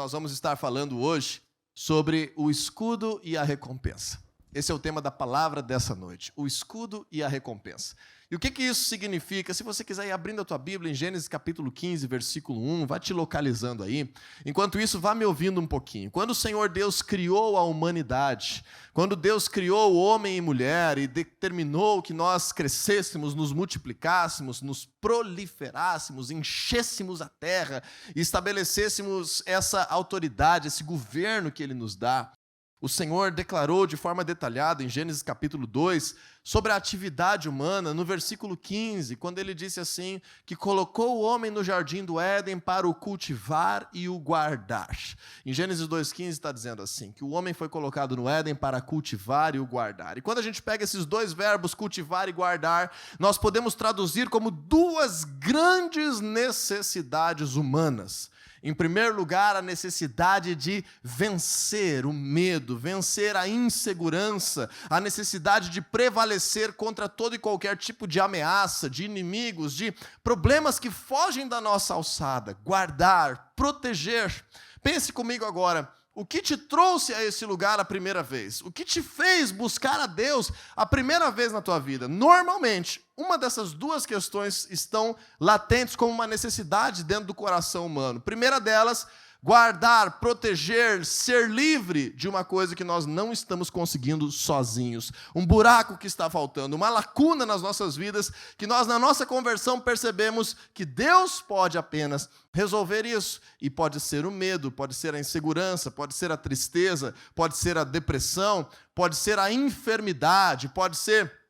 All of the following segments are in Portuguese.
nós vamos estar falando hoje sobre o escudo e a recompensa. Esse é o tema da palavra dessa noite, o escudo e a recompensa. E o que isso significa? Se você quiser ir abrindo a tua Bíblia em Gênesis capítulo 15, versículo 1, vai te localizando aí. Enquanto isso, vá me ouvindo um pouquinho. Quando o Senhor Deus criou a humanidade, quando Deus criou o homem e mulher e determinou que nós crescêssemos, nos multiplicássemos, nos proliferássemos, enchêssemos a terra e estabelecêssemos essa autoridade, esse governo que Ele nos dá, o Senhor declarou de forma detalhada em Gênesis capítulo 2 sobre a atividade humana no versículo 15, quando Ele disse assim, que colocou o homem no jardim do Éden para o cultivar e o guardar. Em Gênesis 2,15 está dizendo assim, que o homem foi colocado no Éden para cultivar e o guardar. E quando a gente pega esses dois verbos, cultivar e guardar, nós podemos traduzir como duas grandes necessidades humanas. Em primeiro lugar, a necessidade de vencer o medo, vencer a insegurança, a necessidade de prevalecer contra todo e qualquer tipo de ameaça, de inimigos, de problemas que fogem da nossa alçada. Guardar, proteger. Pense comigo agora. O que te trouxe a esse lugar a primeira vez? O que te fez buscar a Deus a primeira vez na tua vida? Normalmente, uma dessas duas questões estão latentes como uma necessidade dentro do coração humano. Primeira delas, guardar, proteger, ser livre de uma coisa que nós não estamos conseguindo sozinhos. Um buraco que está faltando, uma lacuna nas nossas vidas, que nós na nossa conversão percebemos que Deus pode apenas resolver isso. E pode ser o medo, pode ser a insegurança, pode ser a tristeza, pode ser a depressão, pode ser a enfermidade, pode ser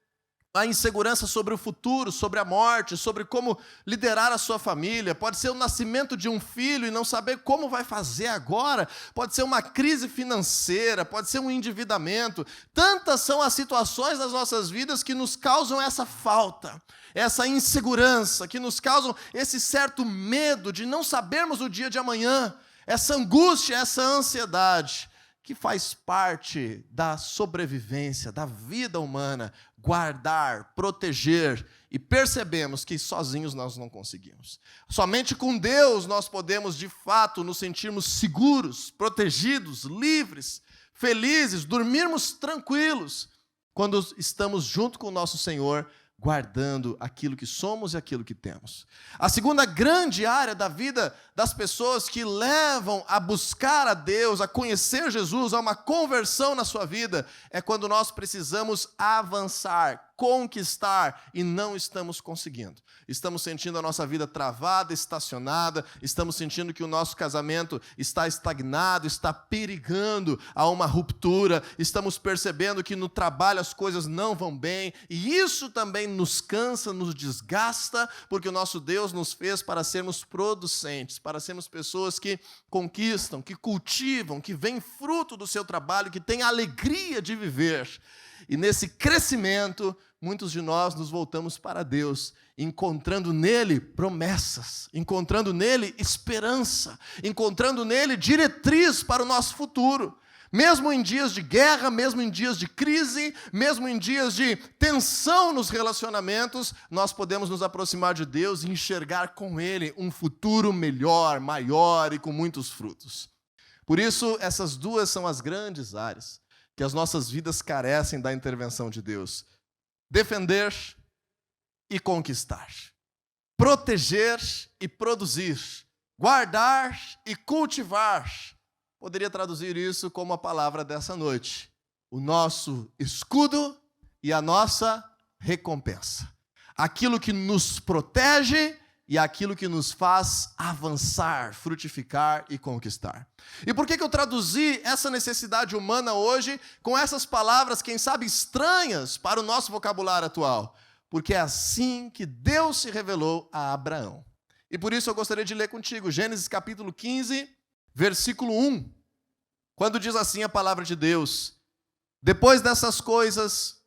a insegurança sobre o futuro, sobre a morte, sobre como liderar a sua família, pode ser o nascimento de um filho e não saber como vai fazer agora, pode ser uma crise financeira, pode ser um endividamento. Tantas são as situações das nossas vidas que nos causam essa falta, essa insegurança, que nos causam esse certo medo de não sabermos o dia de amanhã, essa angústia, essa ansiedade, que faz parte da sobrevivência, da vida humana, guardar, proteger, e percebemos que sozinhos nós não conseguimos. Somente com Deus nós podemos, de fato, nos sentirmos seguros, protegidos, livres, felizes, dormirmos tranquilos, quando estamos junto com o nosso Senhor, guardando aquilo que somos e aquilo que temos. A segunda grande área da vida das pessoas que levam a buscar a Deus, a conhecer Jesus, a uma conversão na sua vida, é quando nós precisamos avançar, conquistar e não estamos conseguindo. Estamos sentindo a nossa vida travada, estacionada, estamos sentindo que o nosso casamento está estagnado, está perigando a uma ruptura, estamos percebendo que no trabalho as coisas não vão bem, e isso também nos cansa, nos desgasta, porque o nosso Deus nos fez para sermos producentes, para sermos pessoas que conquistam, que cultivam, que veem fruto do seu trabalho, que têm a alegria de viver. E nesse crescimento, muitos de nós nos voltamos para Deus, encontrando nele promessas, encontrando nele esperança, encontrando nele diretriz para o nosso futuro. Mesmo em dias de guerra, mesmo em dias de crise, mesmo em dias de tensão nos relacionamentos, nós podemos nos aproximar de Deus e enxergar com Ele um futuro melhor, maior e com muitos frutos. Por isso, essas duas são as grandes áreas que as nossas vidas carecem da intervenção de Deus. Defender e conquistar. Proteger e produzir. Guardar e cultivar. Poderia traduzir isso como a palavra dessa noite. O nosso escudo e a nossa recompensa. Aquilo que nos protege e aquilo que nos faz avançar, frutificar e conquistar. E por que eu traduzi essa necessidade humana hoje com essas palavras, quem sabe, estranhas para o nosso vocabulário atual? Porque é assim que Deus se revelou a Abraão. E por isso eu gostaria de ler contigo Gênesis capítulo 15, versículo 1, quando diz assim a palavra de Deus: depois dessas coisas,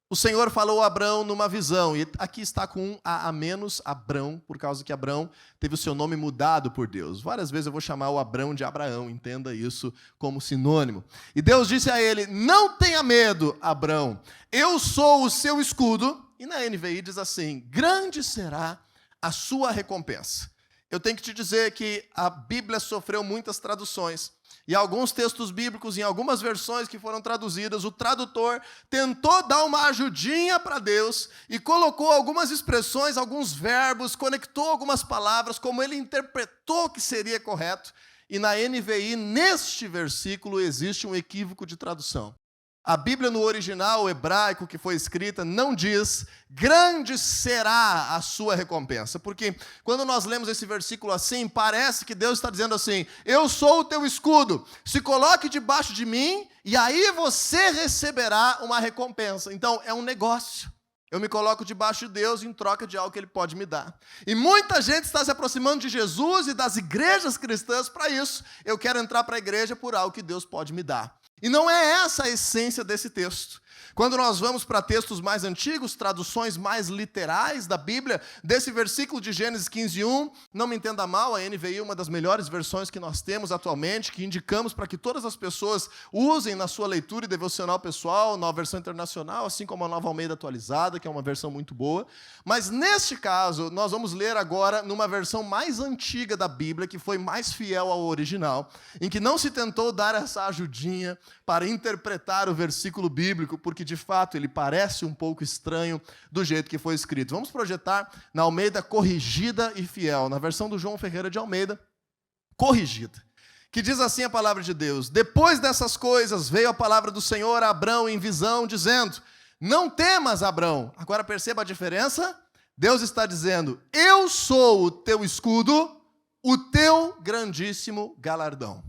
o Senhor falou a Abrão numa visão, e aqui está com um a menos, Abrão, por causa que Abrão teve o seu nome mudado por Deus. Várias vezes eu vou chamar o Abrão de Abraão, entenda isso como sinônimo. E Deus disse a ele: não tenha medo, Abrão, eu sou o seu escudo. E na NVI diz assim: grande será a sua recompensa. eu tenho que te dizer que a Bíblia sofreu muitas traduções. E alguns textos bíblicos, em algumas versões que foram traduzidas, o tradutor tentou dar uma ajudinha para Deus e colocou algumas expressões, alguns verbos, conectou algumas palavras, como ele interpretou que seria correto. E na NVI, neste versículo, existe um equívoco de tradução. A Bíblia no original hebraico que foi escrita não diz grande será a sua recompensa. Porque quando nós lemos esse versículo assim, parece que Deus está dizendo assim, eu sou o teu escudo, se coloque debaixo de mim e aí você receberá uma recompensa. Então é um negócio. Eu me coloco debaixo de Deus em troca de algo que Ele pode me dar. E muita gente está se aproximando de Jesus e das igrejas cristãs para isso. Eu quero entrar para a igreja por algo que Deus pode me dar. E não é essa a essência desse texto. Quando nós vamos para textos mais antigos, traduções mais literais da Bíblia, desse versículo de Gênesis 15:1, não me entenda mal, a NVI é uma das melhores versões que nós temos atualmente, que indicamos para que todas as pessoas usem na sua leitura e devocional pessoal, na versão internacional, assim como a Nova Almeida atualizada, que é uma versão muito boa. Mas neste caso, nós vamos ler agora numa versão mais antiga da Bíblia, que foi mais fiel ao original, em que não se tentou dar essa ajudinha para interpretar o versículo bíblico, porque de fato ele parece um pouco estranho do jeito que foi escrito. Vamos projetar na Almeida corrigida e fiel, na versão do João Ferreira de Almeida, corrigida, que diz assim a palavra de Deus: depois dessas coisas veio a palavra do Senhor a Abrão em visão, dizendo, não temas, Abrão. Agora perceba a diferença, Deus está dizendo, eu sou o teu escudo, o teu grandíssimo galardão.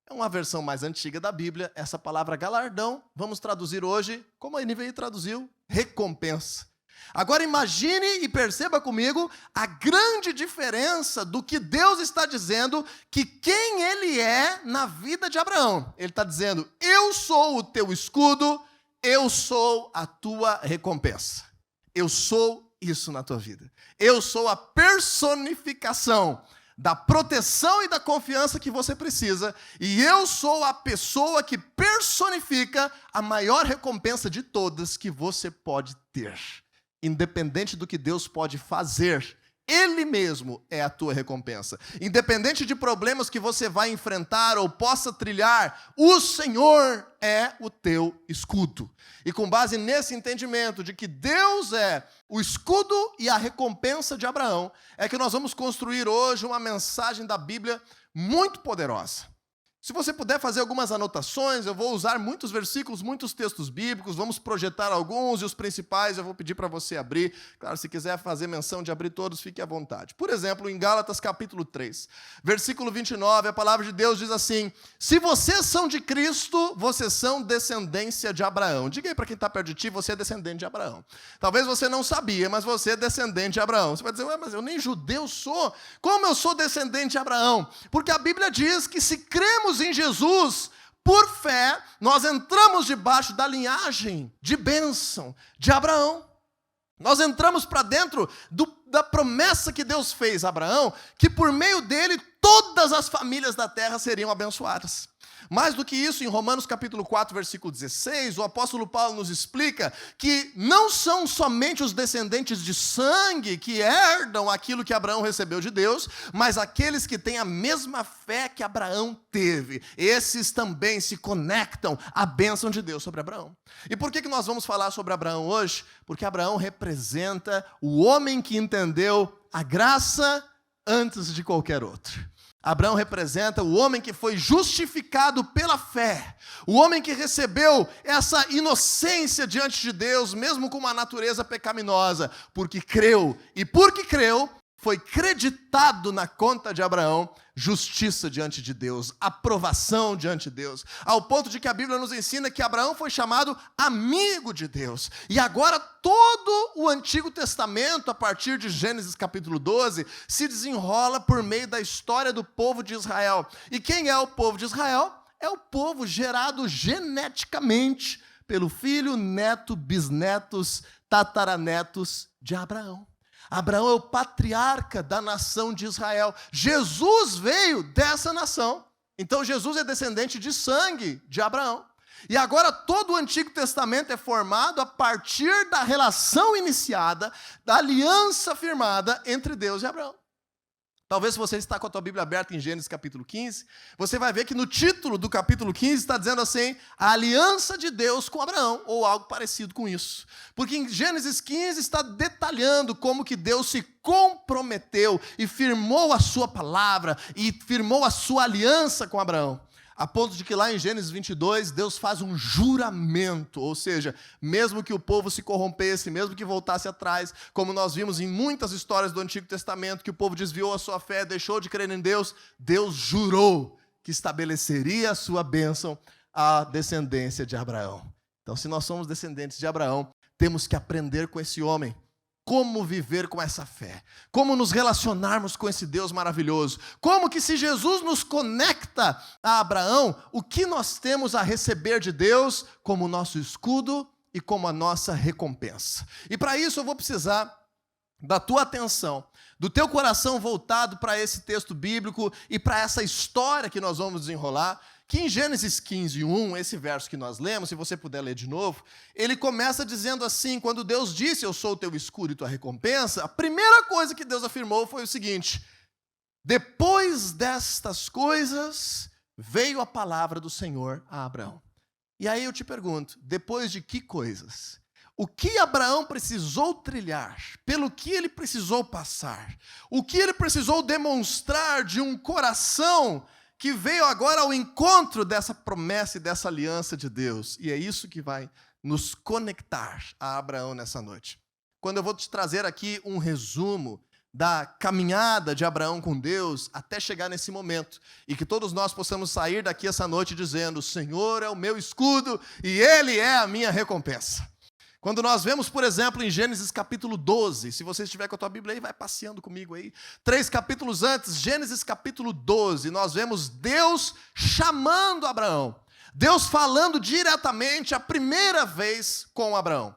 É uma versão mais antiga da Bíblia, essa palavra galardão, vamos traduzir hoje, como a NVI traduziu, recompensa. Agora imagine e perceba comigo a grande diferença do que Deus está dizendo, que quem Ele é na vida de Abraão. Ele está dizendo, eu sou o teu escudo, eu sou a tua recompensa. Eu sou isso na tua vida. Eu sou a personificação da proteção e da confiança que você precisa, e eu sou a pessoa que personifica a maior recompensa de todas que você pode ter. Independente do que Deus pode fazer, Ele mesmo é a tua recompensa. Independente de problemas que você vai enfrentar ou possa trilhar, o Senhor é o teu escudo. E com base nesse entendimento de que Deus é o escudo e a recompensa de Abraão, é que nós vamos construir hoje uma mensagem da Bíblia muito poderosa. Se você puder fazer algumas anotações, eu vou usar muitos versículos, muitos textos bíblicos, vamos projetar alguns e os principais eu vou pedir para você abrir. Claro, se quiser fazer menção de abrir todos, fique à vontade. Por exemplo, em Gálatas capítulo 3, versículo 29, a palavra de Deus diz assim, se vocês são de Cristo, vocês são descendência de Abraão. Diga aí para quem está perto de ti, você é descendente de Abraão. Talvez você não sabia, mas você é descendente de Abraão. Você vai dizer, ué, mas eu nem judeu sou. Como eu sou descendente de Abraão? Porque a Bíblia diz que se cremos em Jesus, por fé, nós entramos debaixo da linhagem de bênção de Abraão. Nós entramos para dentro da promessa que Deus fez a Abraão, que por meio dele todas as famílias da terra seriam abençoadas. Mais do que isso, em Romanos capítulo 4, versículo 16, o apóstolo Paulo nos explica que não são somente os descendentes de sangue que herdam aquilo que Abraão recebeu de Deus, mas aqueles que têm a mesma fé que Abraão teve. Esses também se conectam à bênção de Deus sobre Abraão. E por que nós vamos falar sobre Abraão hoje? Porque Abraão representa o homem que entendeu a graça antes de qualquer outro. Abraão representa o homem que foi justificado pela fé, o homem que recebeu essa inocência diante de Deus, mesmo com uma natureza pecaminosa, porque creu, e porque creu, foi creditado na conta de Abraão justiça diante de Deus, aprovação diante de Deus, ao ponto de que a Bíblia nos ensina que Abraão foi chamado amigo de Deus. E agora todo o Antigo Testamento, a partir de Gênesis capítulo 12, se desenrola por meio da história do povo de Israel. E quem é o povo de Israel? É o povo gerado geneticamente pelo filho, neto, bisnetos, tataranetos de Abraão. Abraão é o patriarca da nação de Israel. Jesus veio dessa nação. Então Jesus é descendente de sangue de Abraão. E agora todo o Antigo Testamento é formado a partir da relação iniciada, da aliança firmada entre Deus e Abraão. Talvez se você está com a tua Bíblia aberta em Gênesis capítulo 15, você vai ver que no título do capítulo 15 está dizendo assim, a aliança de Deus com Abraão, ou algo parecido com isso. Porque em Gênesis 15 está detalhando como que Deus se comprometeu e firmou a sua palavra e firmou a sua aliança com Abraão. A ponto de que lá em Gênesis 22, Deus faz um juramento, ou seja, mesmo que o povo se corrompesse, mesmo que voltasse atrás, como nós vimos em muitas histórias do Antigo Testamento, que o povo desviou a sua fé, deixou de crer em Deus, Deus jurou que estabeleceria a sua bênção à descendência de Abraão. Então, se nós somos descendentes de Abraão, temos que aprender com esse homem. Como viver com essa fé? Como nos relacionarmos com esse Deus maravilhoso? Como que se Jesus nos conecta a Abraão, o que nós temos a receber de Deus como nosso escudo e como a nossa recompensa? E para isso eu vou precisar da tua atenção, do teu coração voltado para esse texto bíblico e para essa história que nós vamos desenrolar, que em Gênesis 15, 1, esse verso que nós lemos, se você puder ler de novo, ele começa dizendo assim, quando Deus disse, eu sou o teu escudo e tua recompensa, a primeira coisa que Deus afirmou foi o seguinte, depois destas coisas, veio a palavra do Senhor a Abraão. E aí eu te pergunto, depois de que coisas? O que Abraão precisou trilhar, pelo que ele precisou passar, o que ele precisou demonstrar de um coração que veio agora ao encontro dessa promessa e dessa aliança de Deus. E é isso que vai nos conectar a Abraão nessa noite. Quando eu vou te trazer aqui um resumo da caminhada de Abraão com Deus até chegar nesse momento, e que todos nós possamos sair daqui essa noite dizendo, o Senhor é o meu escudo e Ele é a minha recompensa. Quando nós vemos, por exemplo, em Gênesis capítulo 12, se você estiver com a tua Bíblia aí, vai passeando comigo aí. 3 capítulos antes, Gênesis capítulo 12, nós vemos Deus chamando Abraão. Deus falando diretamente a primeira vez com Abraão.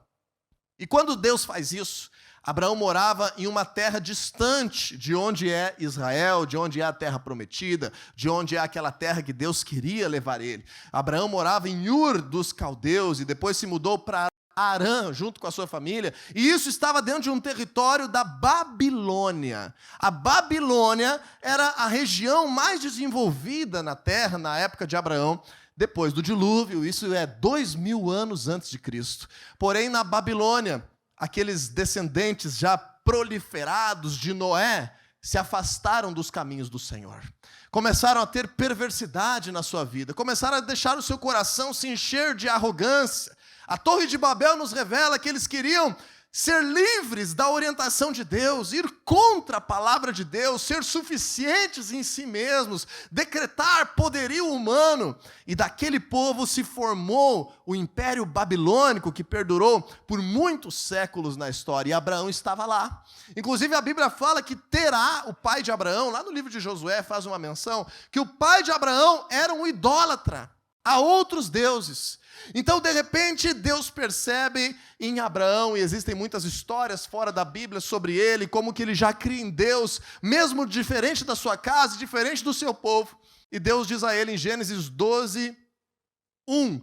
E quando Deus faz isso, Abraão morava em uma terra distante de onde é Israel, de onde é a terra prometida, de onde é aquela terra que Deus queria levar ele. Abraão morava em Ur dos Caldeus e depois se mudou para Arã, junto com a sua família, e isso estava dentro de um território da Babilônia. A Babilônia era a região mais desenvolvida na terra, na época de Abraão, depois do dilúvio, isso é 2000 anos antes de Cristo. Porém, na Babilônia, aqueles descendentes já proliferados de Noé se afastaram dos caminhos do Senhor. Começaram a ter perversidade na sua vida, começaram a deixar o seu coração se encher de arrogância. A Torre de Babel nos revela que eles queriam ser livres da orientação de Deus, ir contra a palavra de Deus, ser suficientes em si mesmos, decretar poderio humano. E daquele povo se formou o Império Babilônico, que perdurou por muitos séculos na história. E Abraão estava lá. Inclusive a Bíblia fala que Terá, o pai de Abraão, lá no livro de Josué faz uma menção, que o pai de Abraão era um idólatra a outros deuses. Então, de repente, Deus percebe em Abraão, e existem muitas histórias fora da Bíblia sobre ele, como que ele já cria em Deus, mesmo diferente da sua casa, diferente do seu povo. E Deus diz a ele em Gênesis 12, 1.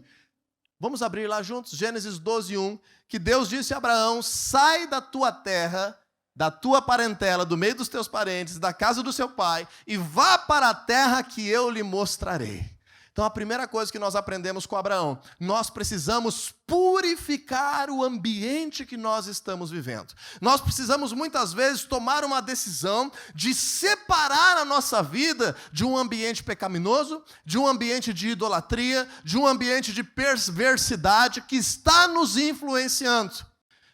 Vamos abrir lá juntos? Gênesis 12, 1. Que Deus disse a Abraão, sai da tua terra, da tua parentela, do meio dos teus parentes, da casa do seu pai, e vá para a terra que eu lhe mostrarei. Então, a primeira coisa que nós aprendemos com Abraão, nós precisamos purificar o ambiente que nós estamos vivendo. Nós precisamos, muitas vezes, tomar uma decisão de separar a nossa vida de um ambiente pecaminoso, de um ambiente de idolatria, de um ambiente de perversidade que está nos influenciando.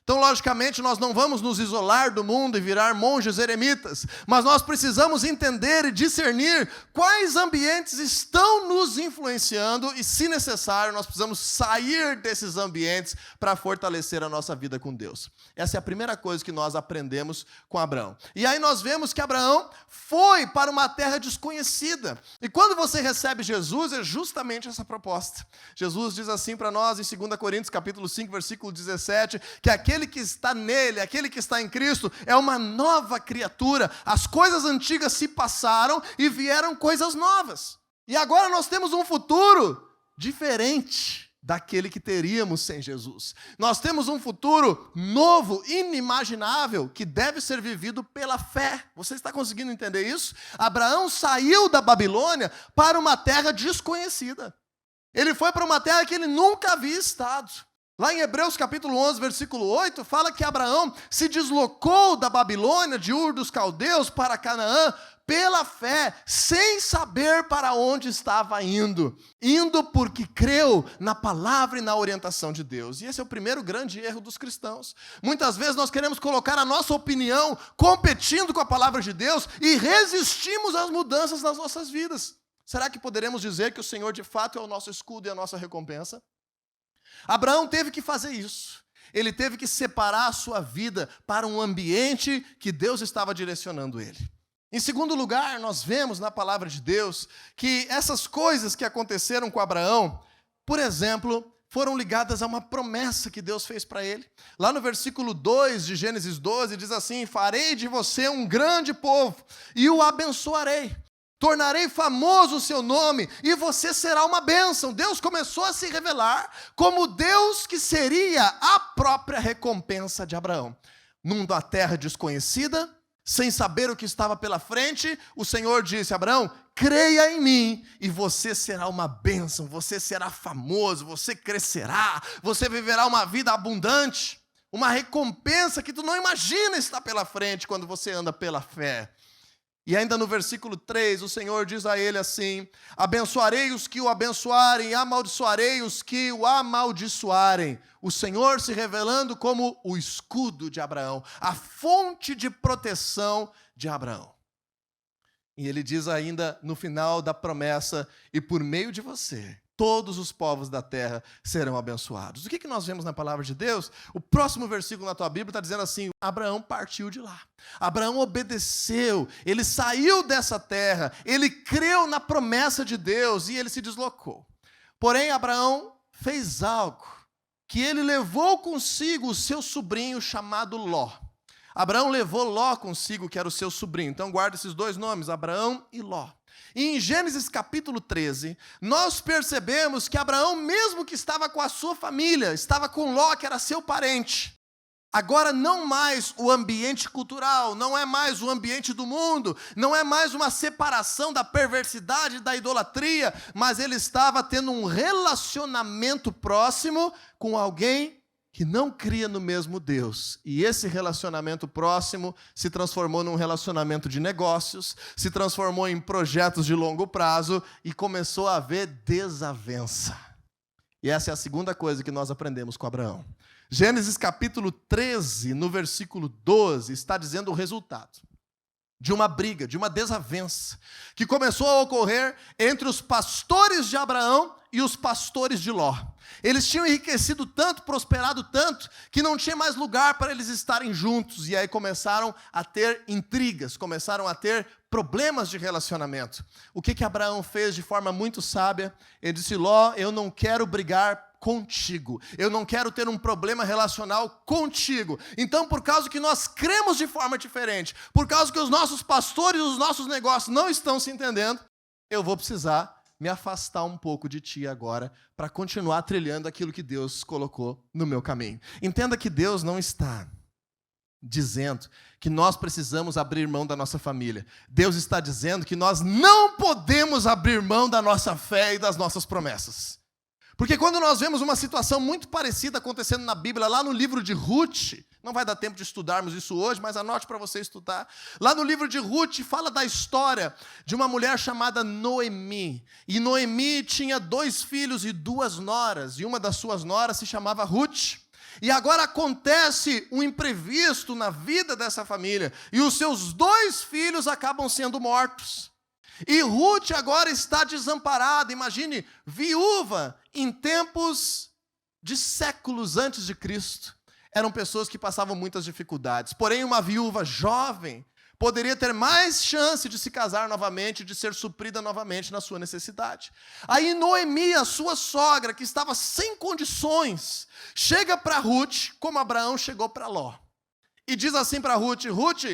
Então, logicamente, nós não vamos nos isolar do mundo e virar monges eremitas, mas nós precisamos entender e discernir quais ambientes estão nos influenciando e, se necessário, nós precisamos sair desses ambientes para fortalecer a nossa vida com Deus. Essa é a primeira coisa que nós aprendemos com Abraão. E aí nós vemos que Abraão foi para uma terra desconhecida. E quando você recebe Jesus, é justamente essa proposta. Jesus diz assim para nós em 2 Coríntios capítulo 5, versículo 17, que aquele que está nele, aquele que está em Cristo, é uma nova criatura. As coisas antigas se passaram e vieram coisas novas. E agora nós temos um futuro diferente. daquele que teríamos sem Jesus. Nós temos um futuro novo, inimaginável, que deve ser vivido pela fé. Você está conseguindo entender isso? Abraão saiu da Babilônia para uma terra desconhecida. Ele foi para uma terra que ele nunca havia estado. Lá em Hebreus capítulo 11, versículo 8, fala que Abraão se deslocou da Babilônia, de Ur dos Caldeus, para Canaã, pela fé, sem saber para onde estava indo. Indo porque creu na palavra e na orientação de Deus. E esse é o primeiro grande erro dos cristãos. Muitas vezes nós queremos colocar a nossa opinião competindo com a palavra de Deus e resistimos às mudanças nas nossas vidas. Será que poderemos dizer que o Senhor de fato é o nosso escudo e a nossa recompensa? Abraão teve que fazer isso. Ele teve que separar a sua vida para um ambiente que Deus estava direcionando ele. Em segundo lugar, nós vemos na palavra de Deus que essas coisas que aconteceram com Abraão, por exemplo, foram ligadas a uma promessa que Deus fez para ele. Lá no versículo 2 de Gênesis 12, diz assim: farei de você um grande povo e o abençoarei. Tornarei famoso o seu nome e você será uma bênção. Deus começou a se revelar como Deus que seria a própria recompensa de Abraão. Numa terra desconhecida, sem saber o que estava pela frente, o Senhor disse: Abraão, creia em mim e você será uma bênção, você será famoso, você crescerá, você viverá uma vida abundante, uma recompensa que tu não imagina está pela frente quando você anda pela fé. E ainda no versículo 3, o Senhor diz a ele assim: abençoarei os que o abençoarem, e amaldiçoarei os que o amaldiçoarem. O Senhor se revelando como o escudo de Abraão, a fonte de proteção de Abraão. E ele diz ainda no final da promessa: e por meio de você, todos os povos da terra serão abençoados. O que nós vemos na palavra de Deus? O próximo versículo na tua Bíblia está dizendo assim: Abraão partiu de lá. Abraão obedeceu, ele saiu dessa terra, ele creu na promessa de Deus e ele se deslocou. Porém, Abraão fez algo, que ele levou consigo o seu sobrinho chamado Ló. Abraão levou Ló consigo, que era o seu sobrinho. Então guarda esses dois nomes, Abraão e Ló. E em Gênesis capítulo 13, nós percebemos que Abraão, mesmo que estava com a sua família, estava com Ló, que era seu parente. Agora não mais o ambiente cultural, não é mais o ambiente do mundo, não é mais uma separação da perversidade, da idolatria, mas ele estava tendo um relacionamento próximo com alguém que não cria no mesmo Deus. E esse relacionamento próximo se transformou num relacionamento de negócios, se transformou em projetos de longo prazo e começou a haver desavença. E essa é a segunda coisa que nós aprendemos com Abraão. Gênesis capítulo 13, no versículo 12, está dizendo o resultado de uma briga, de uma desavença, que começou a ocorrer entre os pastores de Abraão e os pastores de Ló. Eles tinham enriquecido tanto, prosperado tanto, que não tinha mais lugar para eles estarem juntos. E aí começaram a ter intrigas, começaram a ter problemas de relacionamento. O que Abraão fez de forma muito sábia? Ele disse: Ló, eu não quero brigar contigo, eu não quero ter um problema relacional contigo. Então, por causa que nós cremos de forma diferente, por causa que os nossos pastores, os nossos negócios não estão se entendendo, eu vou precisar me afastar um pouco de ti agora para continuar trilhando aquilo que Deus colocou no meu caminho. Entenda que Deus não está dizendo que nós precisamos abrir mão da nossa família. Deus está dizendo que nós não podemos abrir mão da nossa fé e das nossas promessas. Porque quando nós vemos uma situação muito parecida acontecendo na Bíblia, lá no livro de Ruth, não vai dar tempo de estudarmos isso hoje, mas anote para você estudar. Lá no livro de Ruth fala da história de uma mulher chamada Noemi. E Noemi tinha 2 filhos e 2 noras, e uma das suas noras se chamava Ruth. E agora acontece um imprevisto na vida dessa família, e os seus 2 filhos acabam sendo mortos. E Ruth agora está desamparada, imagine, viúva, em tempos de séculos antes de Cristo. Eram pessoas que passavam muitas dificuldades. Porém, uma viúva jovem poderia ter mais chance de se casar novamente, de ser suprida novamente na sua necessidade. Aí Noemi, a sua sogra, que estava sem condições, chega para Ruth, como Abraão chegou para Ló. E diz assim para Ruth: Ruth,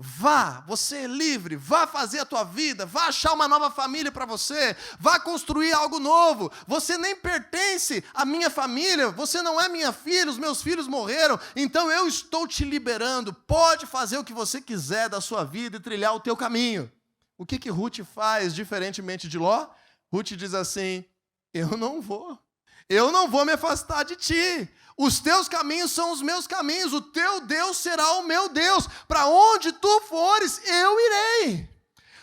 Vá, você é livre, vá fazer a tua vida, vá achar uma nova família para você, vá construir algo novo. Você nem pertence à minha família, você não é minha filha, os meus filhos morreram, então eu estou te liberando. Pode fazer o que você quiser da sua vida e trilhar o teu caminho. O que Ruth faz diferentemente de Ló? Ruth diz assim: eu não vou me afastar de ti. Os teus caminhos são os meus caminhos, o teu Deus será o meu Deus. Para onde tu fores, eu irei.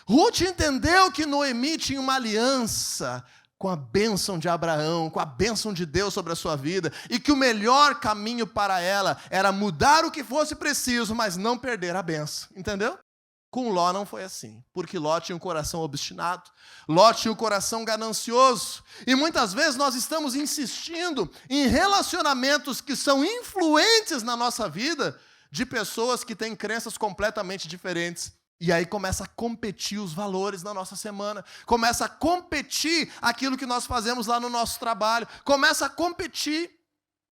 Ruth entendeu que Noemi tinha uma aliança com a bênção de Abraão, com a bênção de Deus sobre a sua vida, e que o melhor caminho para ela era mudar o que fosse preciso, mas não perder a bênção. Entendeu? Com Ló não foi assim, porque Ló tinha um coração obstinado, Ló tinha um coração ganancioso, e muitas vezes nós estamos insistindo em relacionamentos que são influentes na nossa vida, de pessoas que têm crenças completamente diferentes, e aí começa a competir os valores na nossa semana, começa a competir aquilo que nós fazemos lá no nosso trabalho, começa a competir.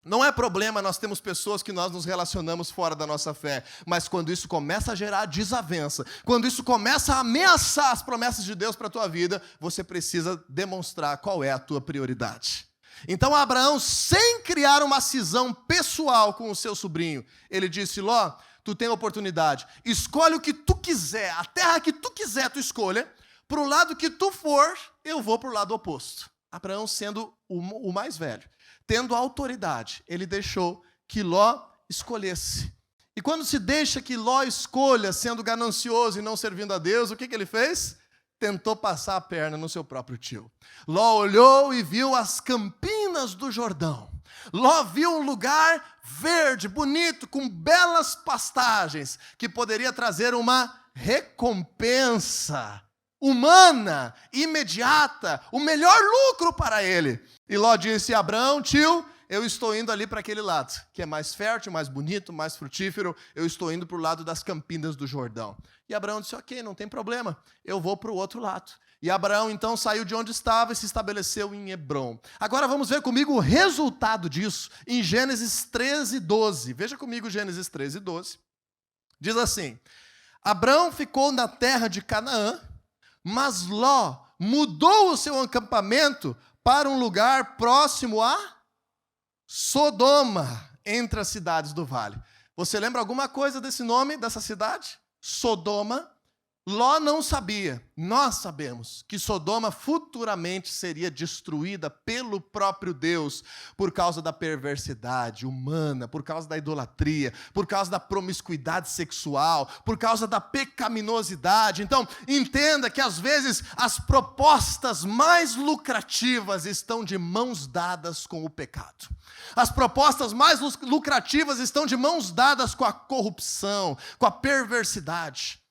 Não é problema nós temos pessoas que nós nos relacionamos fora da nossa fé, mas quando isso começa a gerar desavença, quando isso começa a ameaçar as promessas de Deus para a tua vida, você precisa demonstrar qual é a tua prioridade. Então Abraão, sem criar uma cisão pessoal com o seu sobrinho, ele disse: Ló, tu tem oportunidade, escolhe o que tu quiser, a terra que tu quiser tu escolha, para o lado que tu for, eu vou para o lado oposto. Abraão sendo o mais velho, tendo autoridade, ele deixou que Ló escolhesse. E quando se deixa que Ló escolha, sendo ganancioso e não servindo a Deus, o que ele fez? Tentou passar a perna no seu próprio tio. Ló olhou e viu as campinas do Jordão. Ló viu um lugar verde, bonito, com belas pastagens, que poderia trazer uma recompensa humana, imediata, o melhor lucro para ele. E Ló disse: Abraão, tio, eu estou indo ali para aquele lado, que é mais fértil, mais bonito, mais frutífero, eu estou indo para o lado das campinas do Jordão. E Abraão disse: ok, não tem problema, eu vou para o outro lado. E Abraão então saiu de onde estava e se estabeleceu em Hebrom. Agora vamos ver comigo o resultado disso em Gênesis 13:12. Veja comigo Gênesis 13:12. Diz assim: Abraão ficou na terra de Canaã, mas Ló mudou o seu acampamento para um lugar próximo a Sodoma, entre as cidades do vale. Você lembra alguma coisa desse nome, dessa cidade? Sodoma. Ló não sabia, nós sabemos, que Sodoma futuramente seria destruída pelo próprio Deus, por causa da perversidade humana, por causa da idolatria, por causa da promiscuidade sexual, por causa da pecaminosidade. Então, entenda que às vezes as propostas mais lucrativas estão de mãos dadas com o pecado. As propostas mais lucrativas estão de mãos dadas com a corrupção, com a perversidade.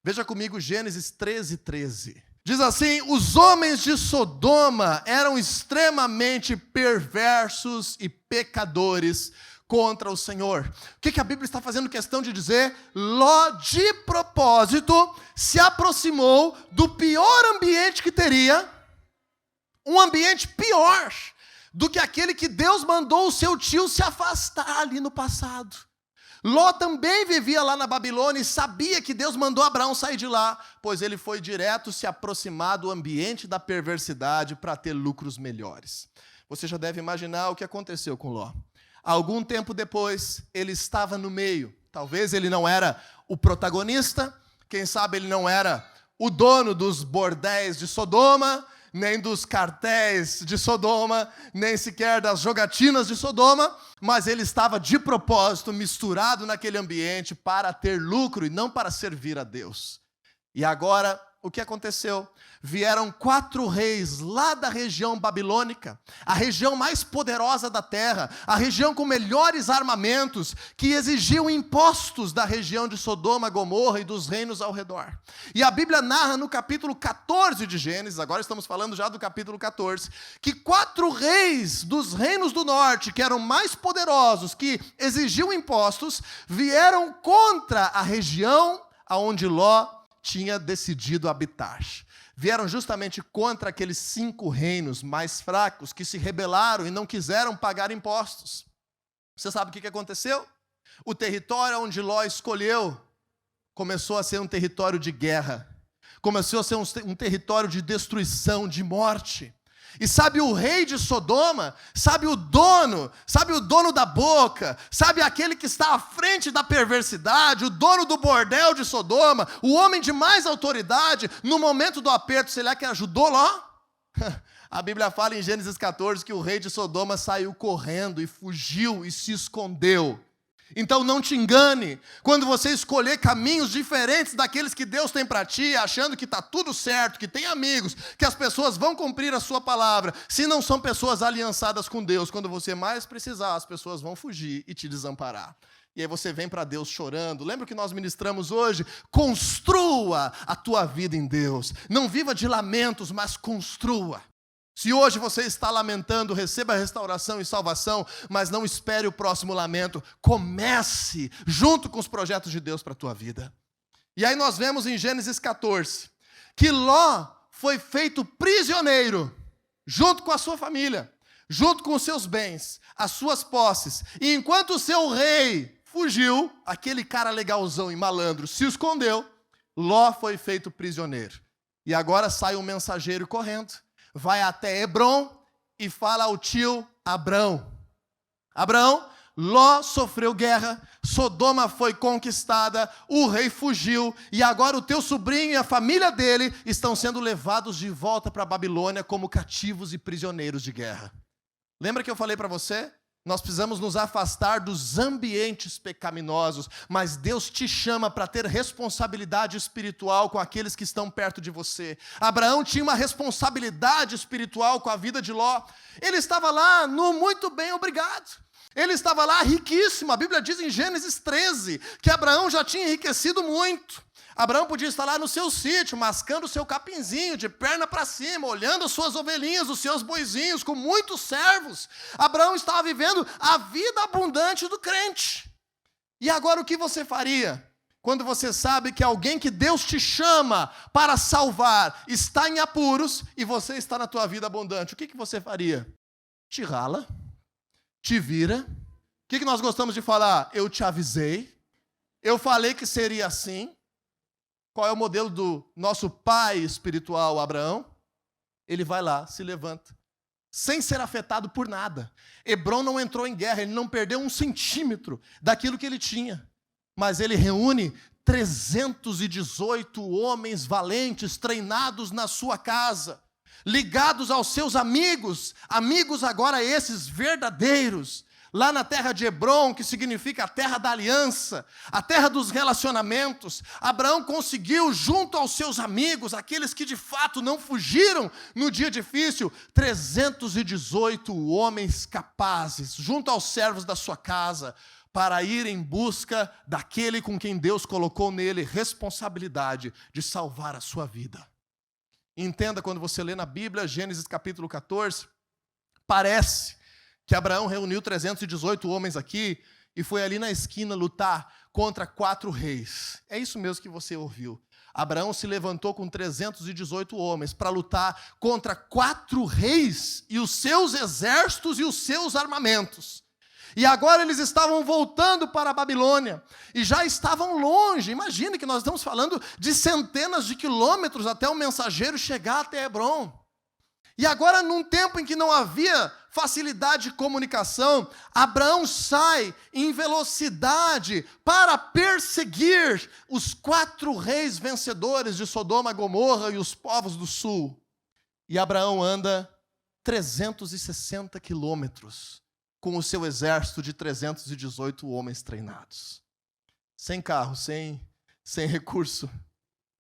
Veja comigo Gênesis 13:13. Diz assim: os homens de Sodoma eram extremamente perversos e pecadores contra o Senhor. O que a Bíblia está fazendo questão de dizer? Ló, de propósito, se aproximou do pior ambiente que teria, um ambiente pior do que aquele que Deus mandou o seu tio se afastar ali no passado. Ló também vivia lá na Babilônia e sabia que Deus mandou Abraão sair de lá, pois ele foi direto se aproximar do ambiente da perversidade para ter lucros melhores. Você já deve imaginar o que aconteceu com Ló. Algum tempo depois, ele estava no meio. Talvez ele não era o protagonista, quem sabe ele não era o dono dos bordéis de Sodoma, nem dos cartéis de Sodoma, nem sequer das jogatinas de Sodoma, mas ele estava de propósito misturado naquele ambiente para ter lucro e não para servir a Deus. E agora, o que aconteceu? Vieram 4 reis lá da região babilônica, a região mais poderosa da terra, a região com melhores armamentos, que exigiam impostos da região de Sodoma, Gomorra e dos reinos ao redor. E a Bíblia narra no capítulo 14 de Gênesis, agora estamos falando já do capítulo 14, que 4 reis dos reinos do norte, que eram mais poderosos, que exigiam impostos, vieram contra a região onde Ló tinha decidido habitar. Vieram justamente contra aqueles 5 reinos mais fracos que se rebelaram e não quiseram pagar impostos. Você sabe o que aconteceu? O território onde Ló escolheu começou a ser um território de guerra. Começou a ser um território de destruição, de morte. E sabe o rei de Sodoma, sabe o dono da boca, sabe aquele que está à frente da perversidade, o dono do bordel de Sodoma, o homem de mais autoridade, no momento do aperto, será que ajudou Ló? A Bíblia fala em Gênesis 14 que o rei de Sodoma saiu correndo e fugiu e se escondeu. Então não te engane, quando você escolher caminhos diferentes daqueles que Deus tem para ti, achando que está tudo certo, que tem amigos, que as pessoas vão cumprir a sua palavra, se não são pessoas aliançadas com Deus, quando você mais precisar, as pessoas vão fugir e te desamparar. E aí você vem para Deus chorando. Lembra o que nós ministramos hoje? Construa a tua vida em Deus. Não viva de lamentos, mas construa. Se hoje você está lamentando, receba restauração e salvação, mas não espere o próximo lamento. Comece junto com os projetos de Deus para a tua vida. E aí nós vemos em Gênesis 14, que Ló foi feito prisioneiro, junto com a sua família, junto com os seus bens, as suas posses. E enquanto o seu rei fugiu, aquele cara legalzão e malandro se escondeu, Ló foi feito prisioneiro. E agora sai um mensageiro correndo, vai até Hebrom e fala ao tio Abrão: Abrão, Ló sofreu guerra, Sodoma foi conquistada, o rei fugiu, e agora o teu sobrinho e a família dele estão sendo levados de volta para a Babilônia como cativos e prisioneiros de guerra. Lembra que eu falei para você? Nós precisamos nos afastar dos ambientes pecaminosos, mas Deus te chama para ter responsabilidade espiritual com aqueles que estão perto de você. Abraão tinha uma responsabilidade espiritual com a vida de Ló. Ele estava lá no muito bem, obrigado. Ele estava lá riquíssimo. A Bíblia diz em Gênesis 13 que Abraão já tinha enriquecido muito. Abraão podia estar lá no seu sítio, mascando o seu capinzinho, de perna para cima, olhando as suas ovelhinhas, os seus boizinhos, com muitos servos. Abraão estava vivendo a vida abundante do crente. E agora o que você faria quando você sabe que alguém que Deus te chama para salvar está em apuros e você está na tua vida abundante? O que você faria? Te rala, te vira. O que nós gostamos de falar? Eu te avisei, eu falei que seria assim. Qual é o modelo do nosso pai espiritual, Abraão? Ele vai lá, se levanta, sem ser afetado por nada. Hebrom não entrou em guerra, ele não perdeu 1 centímetro daquilo que ele tinha. Mas ele reúne 318 homens valentes, treinados na sua casa, ligados aos seus amigos agora esses verdadeiros, lá na terra de Hebrom, que significa a terra da aliança, a terra dos relacionamentos. Abraão conseguiu, junto aos seus amigos, aqueles que de fato não fugiram no dia difícil, 318 homens capazes, junto aos servos da sua casa, para ir em busca daquele com quem Deus colocou nele responsabilidade de salvar a sua vida. Entenda, quando você lê na Bíblia, Gênesis capítulo 14, parece que Abraão reuniu 318 homens aqui e foi ali na esquina lutar contra 4 reis. É isso mesmo que você ouviu. Abraão se levantou com 318 homens para lutar contra 4 reis e os seus exércitos e os seus armamentos. E agora eles estavam voltando para a Babilônia e já estavam longe. Imagine que nós estamos falando de centenas de quilômetros até o mensageiro chegar até Hebrom. E agora, num tempo em que não havia facilidade de comunicação, Abraão sai em velocidade para perseguir os 4 reis vencedores de Sodoma, Gomorra e os povos do sul. E Abraão anda 360 quilômetros com o seu exército de 318 homens treinados. Sem carro, sem recurso,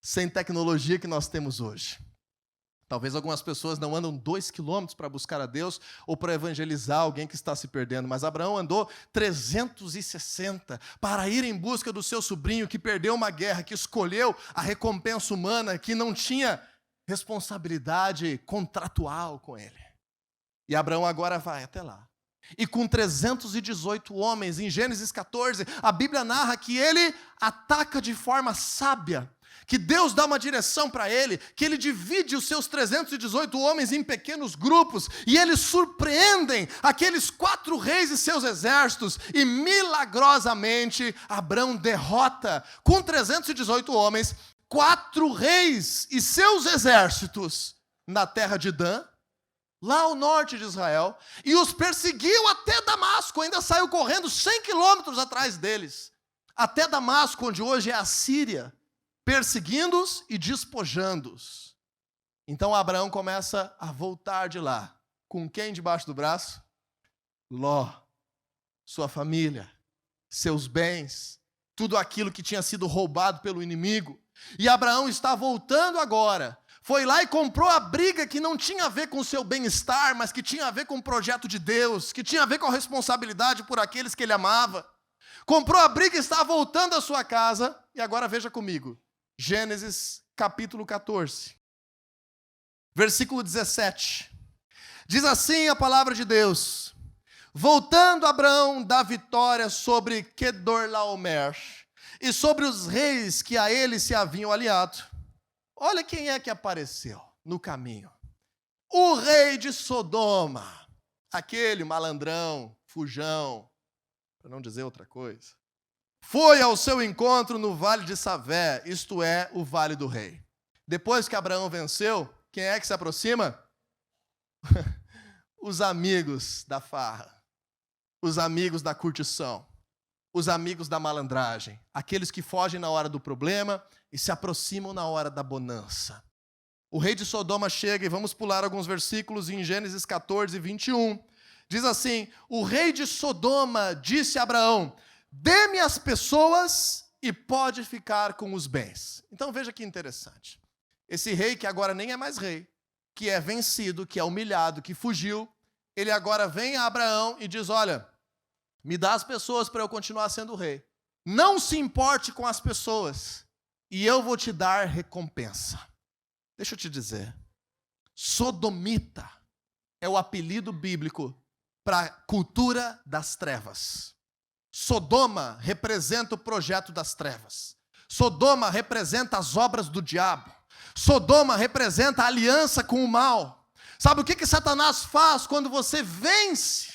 sem tecnologia que nós temos hoje. Talvez algumas pessoas não andam 2 quilômetros para buscar a Deus ou para evangelizar alguém que está se perdendo, mas Abraão andou 360 para ir em busca do seu sobrinho que perdeu uma guerra, que escolheu a recompensa humana, que não tinha responsabilidade contratual com ele. E Abraão agora vai até lá. E com 318 homens, em Gênesis 14, a Bíblia narra que ele ataca de forma sábia. que Deus dá uma direção para ele, que ele divide os seus 318 homens em pequenos grupos, e eles surpreendem aqueles 4 reis e seus exércitos, e milagrosamente Abrão derrota, com 318 homens, 4 reis e seus exércitos na terra de Dan, lá ao norte de Israel, e os perseguiu até Damasco, ainda saiu correndo 100 quilômetros atrás deles, até Damasco, onde hoje é a Síria, perseguindo-os e despojando-os. Então Abraão começa a voltar de lá. Com quem debaixo do braço? Ló, sua família, seus bens, tudo aquilo que tinha sido roubado pelo inimigo. E Abraão está voltando agora. Foi lá e comprou a briga que não tinha a ver com o seu bem-estar, mas que tinha a ver com o projeto de Deus, que tinha a ver com a responsabilidade por aqueles que ele amava. Comprou a briga e está voltando à sua casa. E agora veja comigo. Gênesis capítulo 14, versículo 17. Diz assim a palavra de Deus: voltando Abraão da vitória sobre Quedorlaomer e sobre os reis que a ele se haviam aliado, olha quem é que apareceu no caminho. O rei de Sodoma, aquele malandrão, fujão, para não dizer outra coisa, foi ao seu encontro no vale de Savé, isto é, o vale do rei. Depois que Abraão venceu, quem é que se aproxima? Os amigos da farra, os amigos da curtição, os amigos da malandragem, aqueles que fogem na hora do problema e se aproximam na hora da bonança. O rei de Sodoma chega, e vamos pular alguns versículos em Gênesis 14, 21. Diz assim: o rei de Sodoma disse a Abraão: dê-me as pessoas e pode ficar com os bens. Então veja que interessante. Esse rei que agora nem é mais rei, que é vencido, que é humilhado, que fugiu, ele agora vem a Abraão e diz: olha, me dá as pessoas para eu continuar sendo rei. Não se importe com as pessoas e eu vou te dar recompensa. Deixa eu te dizer, sodomita é o apelido bíblico para a cultura das trevas. Sodoma representa o projeto das trevas. Sodoma representa as obras do diabo. Sodoma representa a aliança com o mal. Sabe o que Satanás faz quando você vence?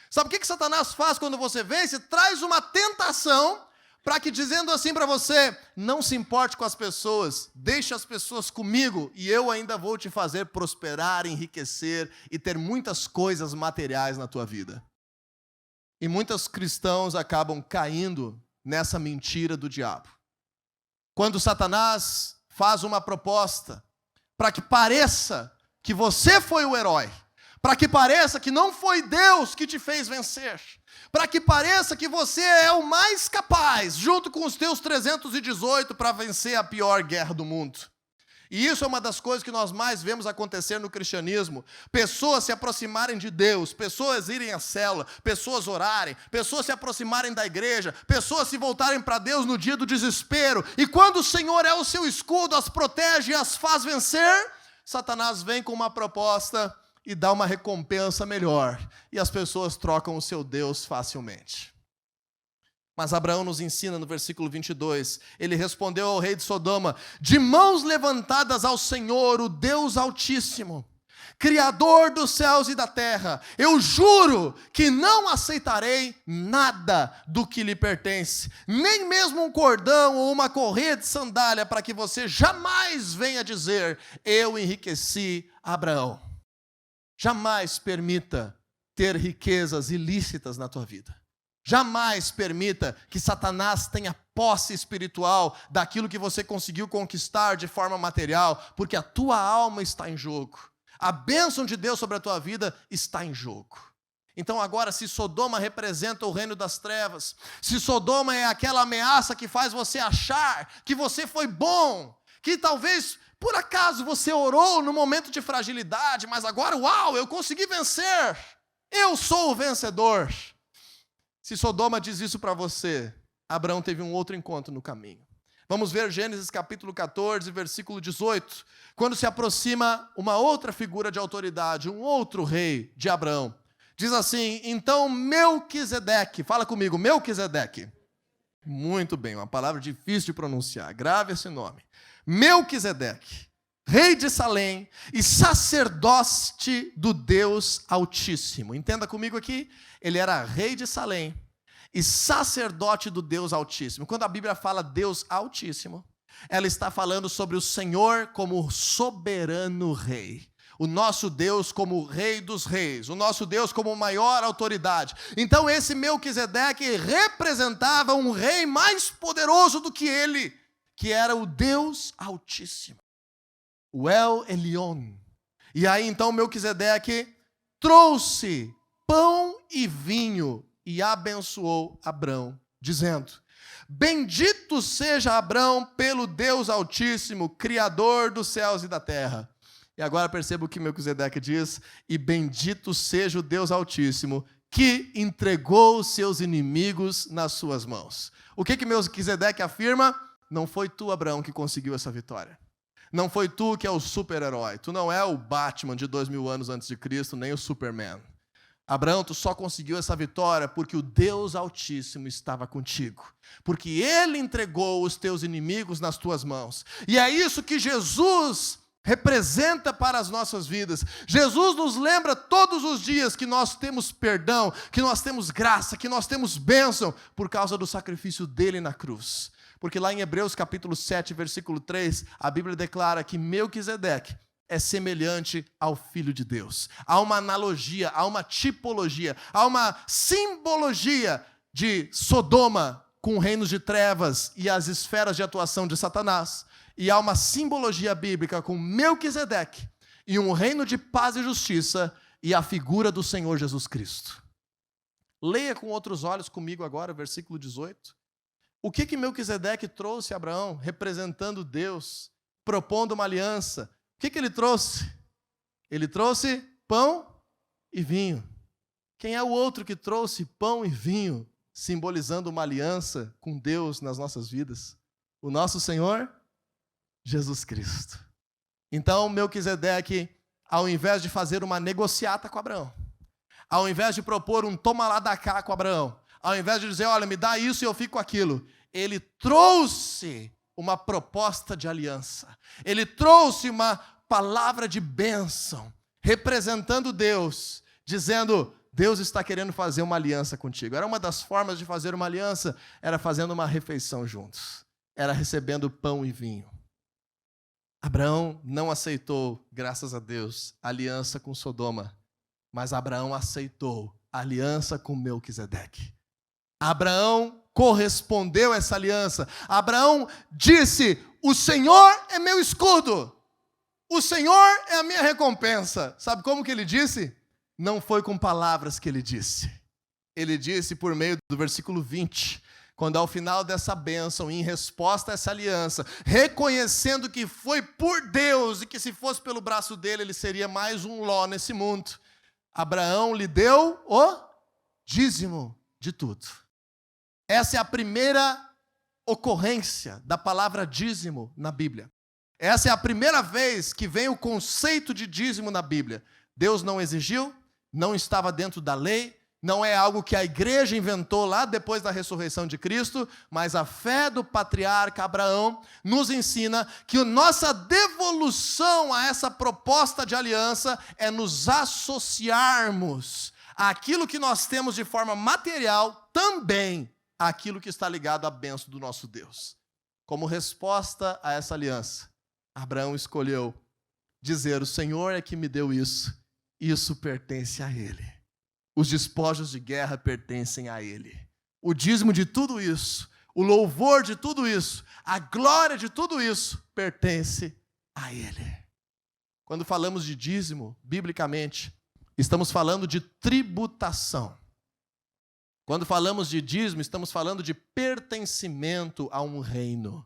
Sabe o que Satanás faz quando você vence? Traz uma tentação para que, dizendo assim para você: não se importe com as pessoas, deixe as pessoas comigo e eu ainda vou te fazer prosperar, enriquecer e ter muitas coisas materiais na tua vida. E muitos cristãos acabam caindo nessa mentira do diabo. Quando Satanás faz uma proposta para que pareça que você foi o herói, para que pareça que não foi Deus que te fez vencer, para que pareça que você é o mais capaz, junto com os teus 318, para vencer a pior guerra do mundo. E isso é uma das coisas que nós mais vemos acontecer no cristianismo. Pessoas se aproximarem de Deus, pessoas irem à célula, pessoas orarem, pessoas se aproximarem da igreja, pessoas se voltarem para Deus no dia do desespero. E quando o Senhor é o seu escudo, as protege e as faz vencer, Satanás vem com uma proposta e dá uma recompensa melhor. E as pessoas trocam o seu Deus facilmente. Mas Abraão nos ensina no versículo 22, ele respondeu ao rei de Sodoma: de mãos levantadas ao Senhor, o Deus Altíssimo, Criador dos céus e da terra, eu juro que não aceitarei nada do que lhe pertence, nem mesmo um cordão ou uma correia de sandália, para que você jamais venha dizer: eu enriqueci Abraão. Jamais permita ter riquezas ilícitas na tua vida. Jamais permita que Satanás tenha posse espiritual daquilo que você conseguiu conquistar de forma material, porque a tua alma está em jogo. A bênção de Deus sobre a tua vida está em jogo. Então agora, se Sodoma representa o reino das trevas, se Sodoma é aquela ameaça que faz você achar que você foi bom, que talvez por acaso você orou no momento de fragilidade, mas agora, uau, eu consegui vencer, eu sou o vencedor. Se Sodoma diz isso para você, Abraão teve um outro encontro no caminho. Vamos ver Gênesis capítulo 14, versículo 18, quando se aproxima uma outra figura de autoridade, um outro rei de Abraão. Diz assim: então Melquisedeque, fala comigo, Melquisedeque. Muito bem, uma palavra difícil de pronunciar, grave esse nome. Melquisedeque, rei de Salém e sacerdote do Deus Altíssimo. Entenda comigo aqui, ele era rei de Salém e sacerdote do Deus Altíssimo. Quando a Bíblia fala Deus Altíssimo, ela está falando sobre o Senhor como soberano rei. O nosso Deus como rei dos reis, o nosso Deus como maior autoridade. Então esse Melquisedeque representava um rei mais poderoso do que ele, que era o Deus Altíssimo, o El Elyon. E aí então Melquisedeque trouxe pão e vinho e abençoou Abrão, dizendo: bendito seja Abrão pelo Deus Altíssimo, Criador dos céus e da terra. E agora perceba o que Melquisedeque diz: e bendito seja o Deus Altíssimo, que entregou os seus inimigos nas suas mãos. O que Melquisedeque afirma? Não foi tu, Abraão, que conseguiu essa vitória. Não foi tu que é o super-herói. Tu não é o Batman de 2000 anos antes de Cristo, nem o Superman. Abraão, tu só conseguiu essa vitória porque o Deus Altíssimo estava contigo. Porque Ele entregou os teus inimigos nas tuas mãos. E é isso que Jesus representa para as nossas vidas. Jesus nos lembra todos os dias que nós temos perdão, que nós temos graça, que nós temos bênção por causa do sacrifício dele na cruz. Porque lá em Hebreus capítulo 7, versículo 3, a Bíblia declara que Melquisedeque é semelhante ao Filho de Deus. Há uma analogia, há uma tipologia, há uma simbologia de Sodoma com reinos de trevas e as esferas de atuação de Satanás. E há uma simbologia bíblica com Melquisedeque e um reino de paz e justiça e a figura do Senhor Jesus Cristo. Leia com outros olhos comigo agora, versículo 18. O que Melquisedeque trouxe a Abraão, representando Deus, propondo uma aliança? O que ele trouxe? Ele trouxe pão e vinho. Quem é o outro que trouxe pão e vinho, simbolizando uma aliança com Deus nas nossas vidas? O nosso Senhor Jesus Cristo. Então, Melquisedeque, ao invés de fazer uma negociata com Abraão, ao invés de propor um toma lá da cá com Abraão, ao invés de dizer, olha, me dá isso e eu fico com aquilo, ele trouxe uma proposta de aliança. Ele trouxe uma palavra de bênção, representando Deus, dizendo, Deus está querendo fazer uma aliança contigo. Era uma das formas de fazer uma aliança, era fazendo uma refeição juntos. Era recebendo pão e vinho. Abraão não aceitou, graças a Deus, a aliança com Sodoma, mas Abraão aceitou a aliança com Melquisedeque. Abraão correspondeu a essa aliança. Abraão disse, o Senhor é meu escudo, o Senhor é a minha recompensa. Sabe como que ele disse? Não foi com palavras que ele disse. Ele disse por meio do versículo 20, quando ao final dessa bênção, em resposta a essa aliança, reconhecendo que foi por Deus e que se fosse pelo braço dele, ele seria mais um Ló nesse mundo, Abraão lhe deu o dízimo de tudo. Essa é a primeira ocorrência da palavra dízimo na Bíblia. Essa é a primeira vez que vem o conceito de dízimo na Bíblia. Deus não exigiu, não estava dentro da lei, não é algo que a igreja inventou lá depois da ressurreição de Cristo, mas a fé do patriarca Abraão nos ensina que a nossa devolução a essa proposta de aliança é nos associarmos àquilo que nós temos de forma material também àquilo que está ligado à bênção do nosso Deus. Como resposta a essa aliança, Abraão escolheu dizer, o Senhor é que me deu isso, isso pertence a Ele. Os despojos de guerra pertencem a Ele. O dízimo de tudo isso, o louvor de tudo isso, a glória de tudo isso pertence a Ele. Quando falamos de dízimo, biblicamente, estamos falando de tributação. Quando falamos de dízimo, estamos falando de pertencimento a um reino.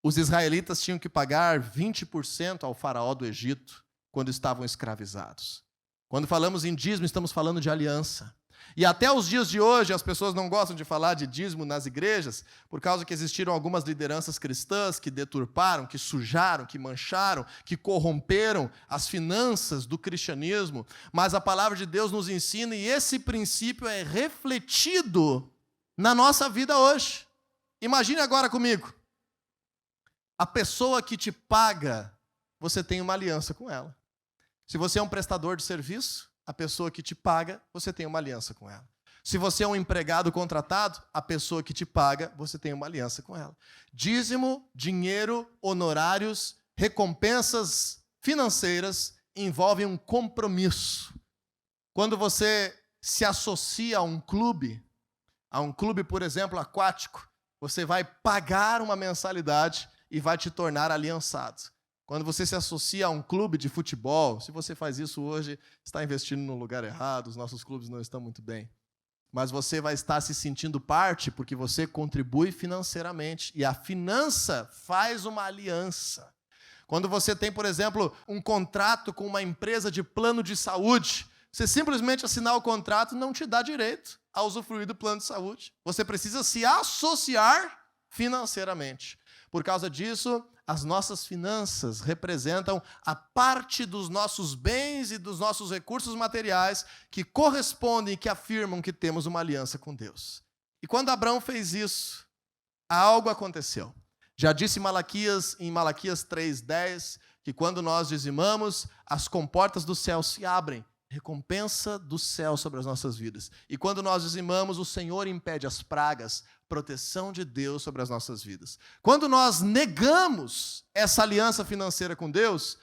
Os israelitas tinham que pagar 20% ao faraó do Egito quando estavam escravizados. Quando falamos em dízimo, estamos falando de aliança. E até os dias de hoje, as pessoas não gostam de falar de dízimo nas igrejas, por causa que existiram algumas lideranças cristãs que deturparam, que sujaram, que mancharam, que corromperam as finanças do cristianismo. Mas a palavra de Deus nos ensina, e esse princípio é refletido na nossa vida hoje. Imagine agora comigo. A pessoa que te paga, você tem uma aliança com ela. Se você é um prestador de serviço, a pessoa que te paga, você tem uma aliança com ela. Se você é um empregado contratado, a pessoa que te paga, você tem uma aliança com ela. Dízimo, dinheiro, honorários, recompensas financeiras envolvem um compromisso. Quando você se associa a um clube, por exemplo, aquático, você vai pagar uma mensalidade e vai te tornar aliançado. Quando você se associa a um clube de futebol, se você faz isso hoje, está investindo no lugar errado, os nossos clubes não estão muito bem. Mas você vai estar se sentindo parte porque você contribui financeiramente. E a finança faz uma aliança. Quando você tem, por exemplo, um contrato com uma empresa de plano de saúde, você simplesmente assinar o contrato não te dá direito a usufruir do plano de saúde. Você precisa se associar financeiramente. Por causa disso, as nossas finanças representam a parte dos nossos bens e dos nossos recursos materiais que correspondem e que afirmam que temos uma aliança com Deus. E quando Abraão fez isso, algo aconteceu. Já disse em Malaquias 3:10, que quando nós dizimamos, as comportas do céu se abrem, recompensa do céu sobre as nossas vidas. E quando nós dizimamos, o Senhor impede as pragas, proteção de Deus sobre as nossas vidas. Quando nós negamos essa aliança financeira com Deus,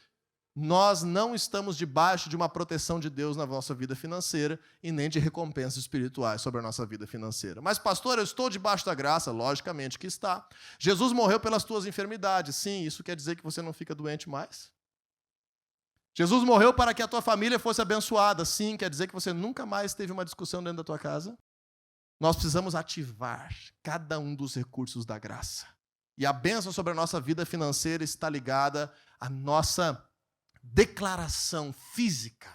nós não estamos debaixo de uma proteção de Deus na nossa vida financeira e nem de recompensas espirituais sobre a nossa vida financeira. Mas, pastor, eu estou debaixo da graça? Logicamente que está. Jesus morreu pelas tuas enfermidades. Sim, isso quer dizer que você não fica doente mais? Jesus morreu para que a tua família fosse abençoada. Sim, quer dizer que você nunca mais teve uma discussão dentro da tua casa? Nós precisamos ativar cada um dos recursos da graça. E a bênção sobre a nossa vida financeira está ligada à nossa declaração física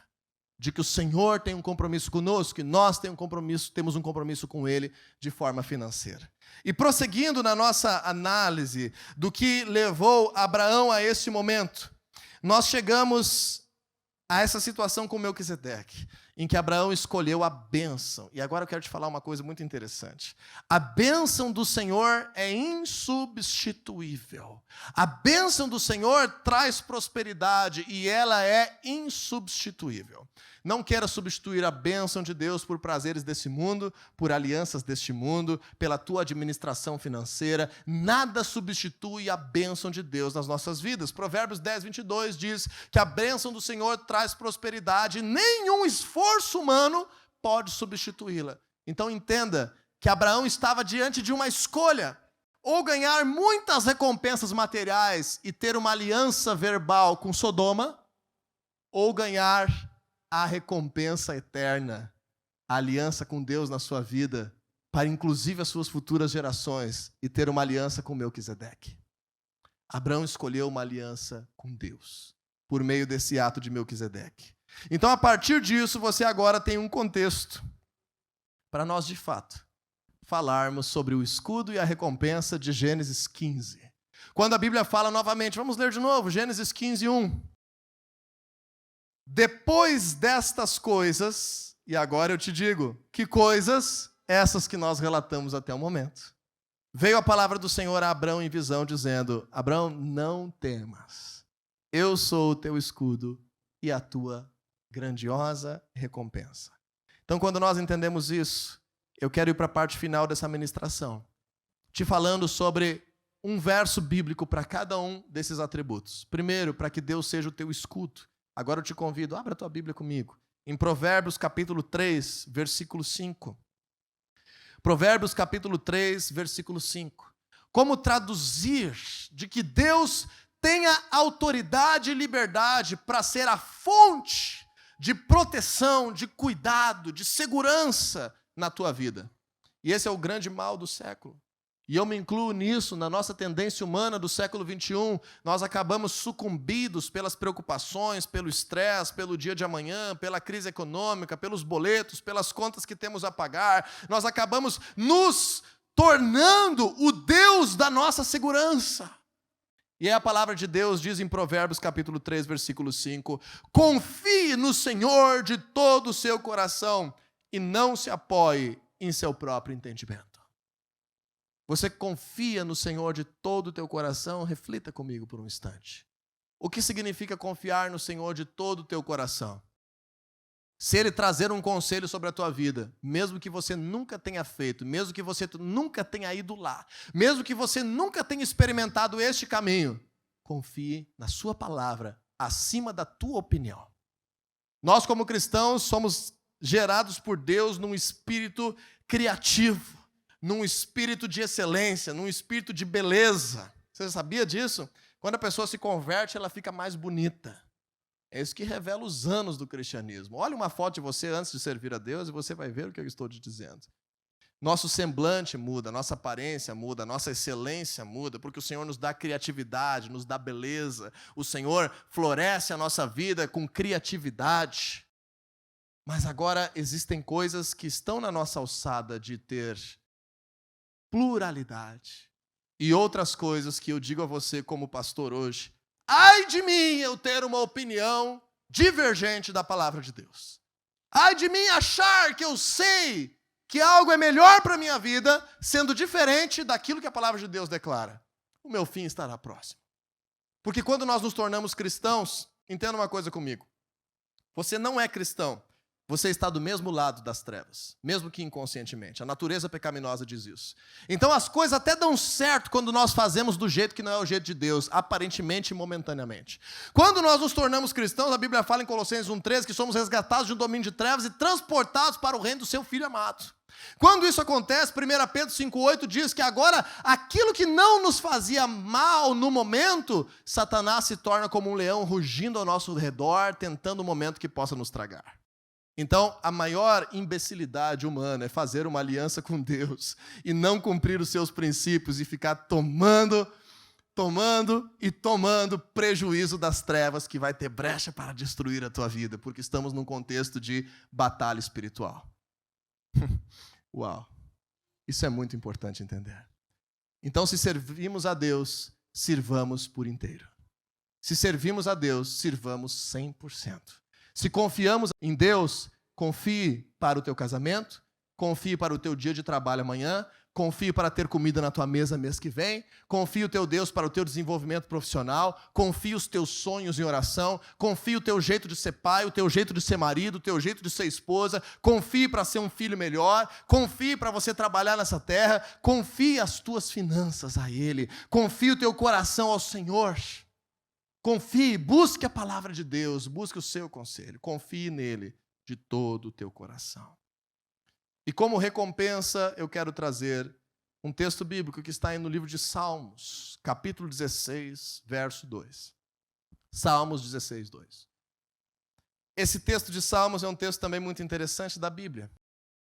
de que o Senhor tem um compromisso conosco, que nós temos um compromisso com Ele de forma financeira. E prosseguindo na nossa análise do que levou Abraão a esse momento, nós chegamos a essa situação com Melquisedeque, em que Abraão escolheu a bênção. E agora eu quero te falar uma coisa muito interessante. A bênção do Senhor é insubstituível. A bênção do Senhor traz prosperidade e ela é insubstituível. Não queira substituir a bênção de Deus por prazeres desse mundo, por alianças deste mundo, pela tua administração financeira. Nada substitui a bênção de Deus nas nossas vidas. Provérbios 10:22 diz que a bênção do Senhor traz prosperidade e nenhum esforço humano pode substituí-la. Então entenda que Abraão estava diante de uma escolha: ou ganhar muitas recompensas materiais e ter uma aliança verbal com Sodoma, ou ganhar a recompensa eterna, a aliança com Deus na sua vida, para inclusive as suas futuras gerações, e ter uma aliança com Melquisedeque. Abraão escolheu uma aliança com Deus, por meio desse ato de Melquisedeque. Então, a partir disso, você agora tem um contexto para nós, de fato, falarmos sobre o escudo e a recompensa de Gênesis 15. Quando a Bíblia fala novamente, vamos ler de novo, Gênesis 15:1. Depois destas coisas, e agora eu te digo, que coisas? Essas que nós relatamos até o momento. Veio a palavra do Senhor a Abraão em visão, dizendo: Abraão, não temas, eu sou o teu escudo e a tua grandiosa recompensa. Então, quando nós entendemos isso, eu quero ir para a parte final dessa ministração, te falando sobre um verso bíblico para cada um desses atributos. Primeiro, para que Deus seja o teu escudo. Agora eu te convido, abra a tua Bíblia comigo, em Provérbios capítulo 3, versículo 5. Provérbios capítulo 3, versículo 5. Como traduzir de que Deus tenha autoridade e liberdade para ser a fonte de proteção, de cuidado, de segurança na tua vida. E esse é o grande mal do século. E eu me incluo nisso, na nossa tendência humana do século 21, nós acabamos sucumbidos pelas preocupações, pelo estresse, pelo dia de amanhã, pela crise econômica, pelos boletos, pelas contas que temos a pagar. Nós acabamos nos tornando o Deus da nossa segurança. E a palavra de Deus diz em Provérbios capítulo 3, versículo 5, confie no Senhor de todo o seu coração e não se apoie em seu próprio entendimento. Você confia no Senhor de todo o teu coração? Reflita comigo por um instante. O que significa confiar no Senhor de todo o teu coração? Se Ele trazer um conselho sobre a tua vida, mesmo que você nunca tenha feito, mesmo que você nunca tenha ido lá, mesmo que você nunca tenha experimentado este caminho, confie na sua palavra acima da tua opinião. Nós, como cristãos, somos gerados por Deus num espírito criativo, num espírito de excelência, num espírito de beleza. Você sabia disso? Quando a pessoa se converte, ela fica mais bonita. É isso que revela os anos do cristianismo. Olha uma foto de você antes de servir a Deus e você vai ver o que eu estou te dizendo. Nosso semblante muda, nossa aparência muda, nossa excelência muda, porque o Senhor nos dá criatividade, nos dá beleza. O Senhor floresce a nossa vida com criatividade. Mas agora existem coisas que estão na nossa alçada de ter pluralidade. E outras coisas que eu digo a você como pastor hoje, ai de mim eu ter uma opinião divergente da palavra de Deus. Ai de mim achar que eu sei que algo é melhor para a minha vida, sendo diferente daquilo que a palavra de Deus declara. O meu fim estará próximo. Porque quando nós nos tornamos cristãos, entenda uma coisa comigo. Você não é cristão. Você está do mesmo lado das trevas, mesmo que inconscientemente. A natureza pecaminosa diz isso. Então as coisas até dão certo quando nós fazemos do jeito que não é o jeito de Deus, aparentemente e momentaneamente. Quando nós nos tornamos cristãos, a Bíblia fala em Colossenses 1,13 que somos resgatados de um domínio de trevas e transportados para o reino do seu Filho amado. Quando isso acontece, 1 Pedro 5,8 diz que agora aquilo que não nos fazia mal no momento, Satanás se torna como um leão rugindo ao nosso redor, tentando um momento que possa nos tragar. Então, a maior imbecilidade humana é fazer uma aliança com Deus e não cumprir os seus princípios e ficar tomando prejuízo das trevas que vai ter brecha para destruir a tua vida, porque estamos num contexto de batalha espiritual. Uau! Isso é muito importante entender. Então, se servimos a Deus, sirvamos por inteiro. Se servimos a Deus, sirvamos 100%. Se confiamos em Deus, confie para o teu casamento, confie para o teu dia de trabalho amanhã, confie para ter comida na tua mesa mês que vem, confie o teu Deus para o teu desenvolvimento profissional, confie os teus sonhos em oração, confie o teu jeito de ser pai, o teu jeito de ser marido, o teu jeito de ser esposa, confie para ser um filho melhor, confie para você trabalhar nessa terra, confie as tuas finanças a Ele, confie o teu coração ao Senhor. Confie, busque a palavra de Deus, busque o seu conselho, confie nele de todo o teu coração. E como recompensa, eu quero trazer um texto bíblico que está aí no livro de Salmos, capítulo 16, verso 2. Salmos 16, 2. Esse texto de Salmos é um texto também muito interessante da Bíblia.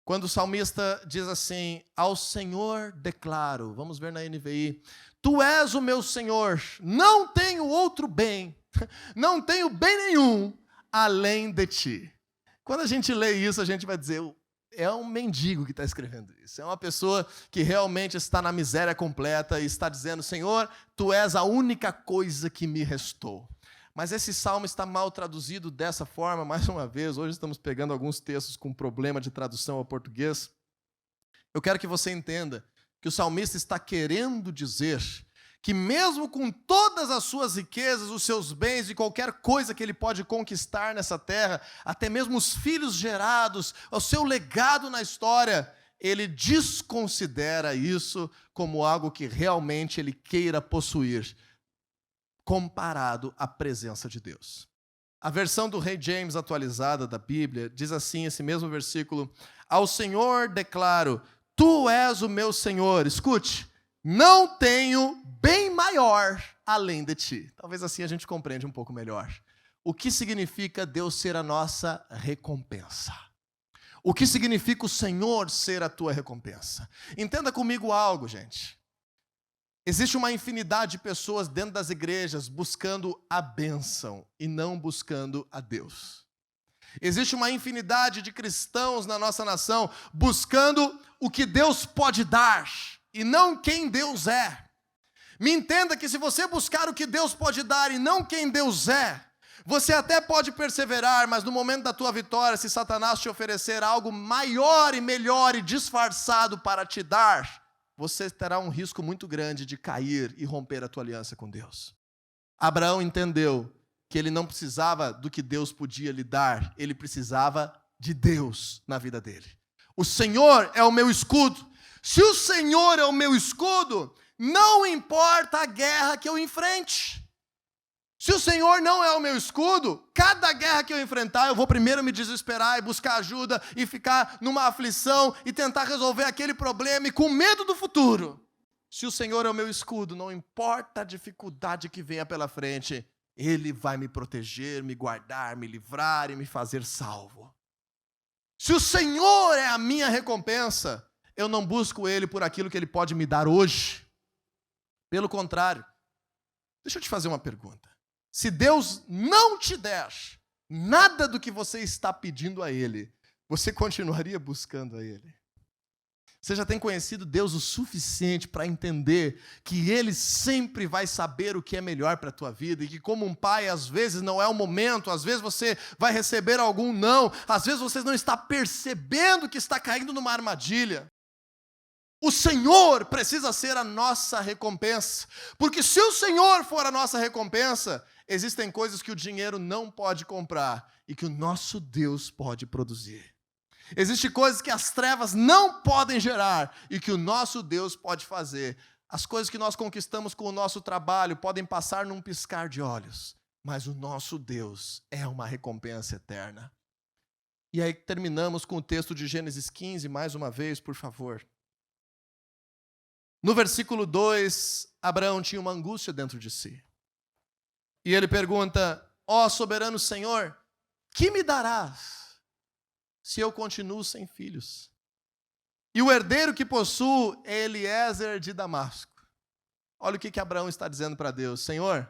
Quando o salmista diz assim, ao Senhor declaro, vamos ver na NVI, tu és o meu Senhor, não tenho outro bem, não tenho bem nenhum além de ti. Quando a gente lê isso, a gente vai dizer, é um mendigo que está escrevendo isso. É uma pessoa que realmente está na miséria completa e está dizendo, Senhor, tu és a única coisa que me restou. Mas esse salmo está mal traduzido dessa forma, mais uma vez. Hoje estamos pegando alguns textos com problema de tradução ao português. Eu quero que você entenda que o salmista está querendo dizer que mesmo com todas as suas riquezas, os seus bens e qualquer coisa que ele pode conquistar nessa terra, até mesmo os filhos gerados, o seu legado na história, ele desconsidera isso como algo que realmente ele queira possuir, comparado à presença de Deus. A versão do Rei James atualizada da Bíblia diz assim, esse mesmo versículo, ao Senhor declaro, tu és o meu Senhor, escute, não tenho bem maior além de ti. Talvez assim a gente compreende um pouco melhor. O que significa Deus ser a nossa recompensa? O que significa o Senhor ser a tua recompensa? Entenda comigo algo, gente. Existe uma infinidade de pessoas dentro das igrejas buscando a bênção e não buscando a Deus. Existe uma infinidade de cristãos na nossa nação buscando o que Deus pode dar e não quem Deus é. Me entenda que se você buscar o que Deus pode dar e não quem Deus é, você até pode perseverar, mas no momento da tua vitória, se Satanás te oferecer algo maior e melhor e disfarçado para te dar, você terá um risco muito grande de cair e romper a tua aliança com Deus. Abraão entendeu que ele não precisava do que Deus podia lhe dar, ele precisava de Deus na vida dele. O Senhor é o meu escudo. Se o Senhor é o meu escudo, não importa a guerra que eu enfrente. Se o Senhor não é o meu escudo, cada guerra que eu enfrentar, eu vou primeiro me desesperar e buscar ajuda e ficar numa aflição e tentar resolver aquele problema e com medo do futuro. Se o Senhor é o meu escudo, não importa a dificuldade que venha pela frente, Ele vai me proteger, me guardar, me livrar e me fazer salvo. Se o Senhor é a minha recompensa, eu não busco Ele por aquilo que Ele pode me dar hoje. Pelo contrário, deixa eu te fazer uma pergunta. Se Deus não te der nada do que você está pedindo a Ele, você continuaria buscando a Ele? Você já tem conhecido Deus o suficiente para entender que Ele sempre vai saber o que é melhor para a tua vida e que, como um pai, às vezes não é o momento, às vezes você vai receber algum não, às vezes você não está percebendo que está caindo numa armadilha. O Senhor precisa ser a nossa recompensa, porque se o Senhor for a nossa recompensa, existem coisas que o dinheiro não pode comprar e que o nosso Deus pode produzir. Existem coisas que as trevas não podem gerar e que o nosso Deus pode fazer. As coisas que nós conquistamos com o nosso trabalho podem passar num piscar de olhos, mas o nosso Deus é uma recompensa eterna. E aí terminamos com o texto de Gênesis 15, mais uma vez, por favor. No versículo 2, Abraão tinha uma angústia dentro de si. E ele pergunta: ó soberano Senhor, que me darás se eu continuo sem filhos? E o herdeiro que possuo é Eliezer de Damasco. Olha o que Abraão está dizendo para Deus: Senhor,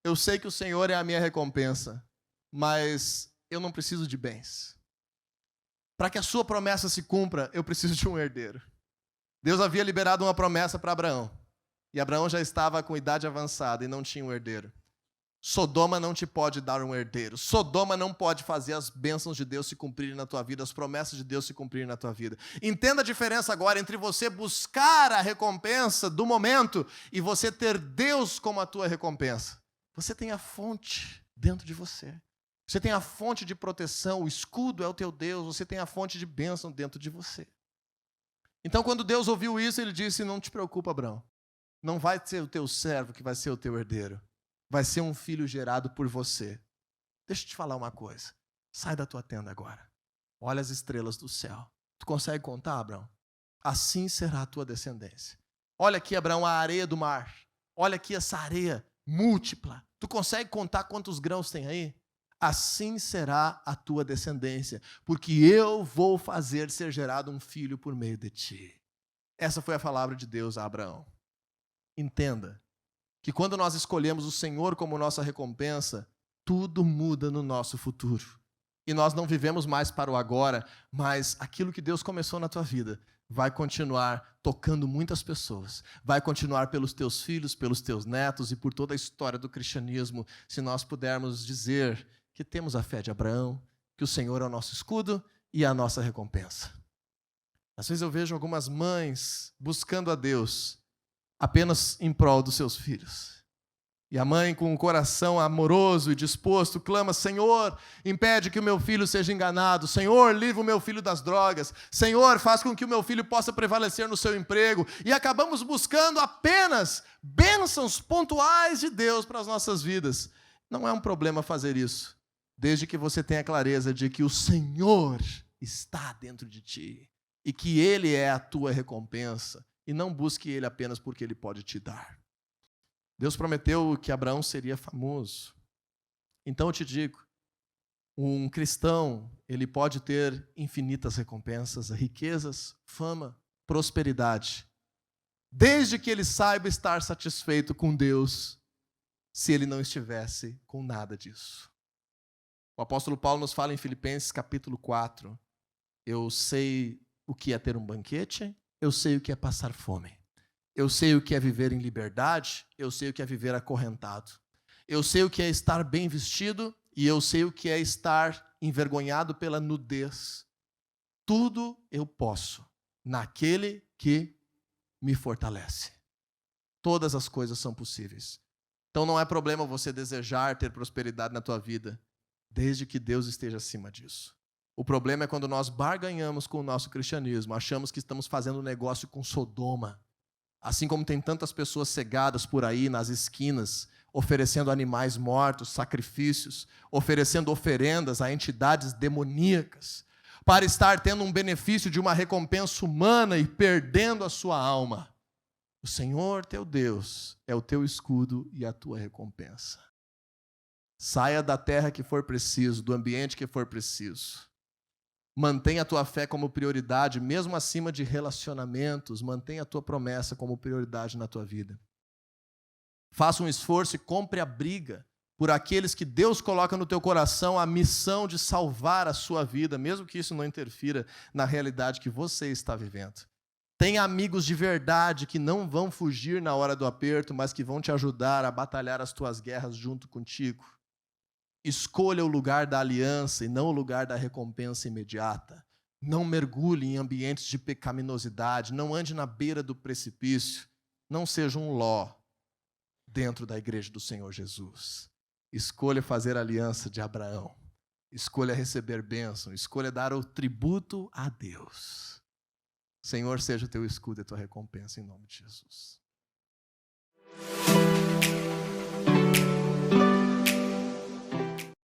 eu sei que o Senhor é a minha recompensa, mas eu não preciso de bens. Para que a sua promessa se cumpra, eu preciso de um herdeiro. Deus havia liberado uma promessa para Abraão, e Abraão já estava com idade avançada e não tinha um herdeiro. Sodoma não te pode dar um herdeiro. Sodoma não pode fazer as bênçãos de Deus se cumprirem na tua vida, as promessas de Deus se cumprirem na tua vida. Entenda a diferença agora entre você buscar a recompensa do momento e você ter Deus como a tua recompensa. Você tem a fonte dentro de você. Você tem a fonte de proteção, o escudo é o teu Deus, você tem a fonte de bênção dentro de você. Então, quando Deus ouviu isso, ele disse: não te preocupa, Abraão. Não vai ser o teu servo que vai ser o teu herdeiro. Vai ser um filho gerado por você. Deixa eu te falar uma coisa. Sai da tua tenda agora. Olha as estrelas do céu. Tu consegue contar, Abraão? Assim será a tua descendência. Olha aqui, Abraão, a areia do mar. Olha aqui essa areia múltipla. Tu consegue contar quantos grãos tem aí? Assim será a tua descendência, porque eu vou fazer ser gerado um filho por meio de ti. Essa foi a palavra de Deus a Abraão. Entenda que quando nós escolhemos o Senhor como nossa recompensa, tudo muda no nosso futuro. E nós não vivemos mais para o agora, mas aquilo que Deus começou na tua vida vai continuar tocando muitas pessoas, vai continuar pelos teus filhos, pelos teus netos e por toda a história do cristianismo, se nós pudermos dizer que temos a fé de Abraão, que o Senhor é o nosso escudo e a nossa recompensa. Às vezes eu vejo algumas mães buscando a Deus apenas em prol dos seus filhos. E a mãe, com um coração amoroso e disposto, clama: Senhor, impede que o meu filho seja enganado. Senhor, livra o meu filho das drogas. Senhor, faz com que o meu filho possa prevalecer no seu emprego. E acabamos buscando apenas bênçãos pontuais de Deus para as nossas vidas. Não é um problema fazer isso, desde que você tenha clareza de que o Senhor está dentro de ti e que Ele é a tua recompensa. E não busque Ele apenas porque Ele pode te dar. Deus prometeu que Abraão seria famoso. Então eu te digo, um cristão, ele pode ter infinitas recompensas, riquezas, fama, prosperidade, desde que ele saiba estar satisfeito com Deus, se ele não estivesse com nada disso. O apóstolo Paulo nos fala em Filipenses capítulo 4, eu sei o que é ter um banquete, eu sei o que é passar fome. Eu sei o que é viver em liberdade, eu sei o que é viver acorrentado. Eu sei o que é estar bem vestido e eu sei o que é estar envergonhado pela nudez. Tudo eu posso naquele que me fortalece. Todas as coisas são possíveis. Então não é problema você desejar ter prosperidade na tua vida, desde que Deus esteja acima disso. O problema é quando nós barganhamos com o nosso cristianismo, achamos que estamos fazendo negócio com Sodoma. Assim como tem tantas pessoas cegadas por aí nas esquinas, oferecendo animais mortos, sacrifícios, oferecendo oferendas a entidades demoníacas, para estar tendo um benefício de uma recompensa humana e perdendo a sua alma. O Senhor, teu Deus, é o teu escudo e a tua recompensa. Saia da terra que for preciso, do ambiente que for preciso. Mantenha a tua fé como prioridade, mesmo acima de relacionamentos. Mantenha a tua promessa como prioridade na tua vida. Faça um esforço e compre a briga por aqueles que Deus coloca no teu coração a missão de salvar a sua vida, mesmo que isso não interfira na realidade que você está vivendo. Tenha amigos de verdade que não vão fugir na hora do aperto, mas que vão te ajudar a batalhar as tuas guerras junto contigo. Escolha o lugar da aliança e não o lugar da recompensa imediata. Não mergulhe em ambientes de pecaminosidade, não ande na beira do precipício. Não seja um Ló dentro da igreja do Senhor Jesus. Escolha fazer a aliança de Abraão. Escolha receber bênção. Escolha dar o tributo a Deus. Senhor, seja o teu escudo e a tua recompensa em nome de Jesus.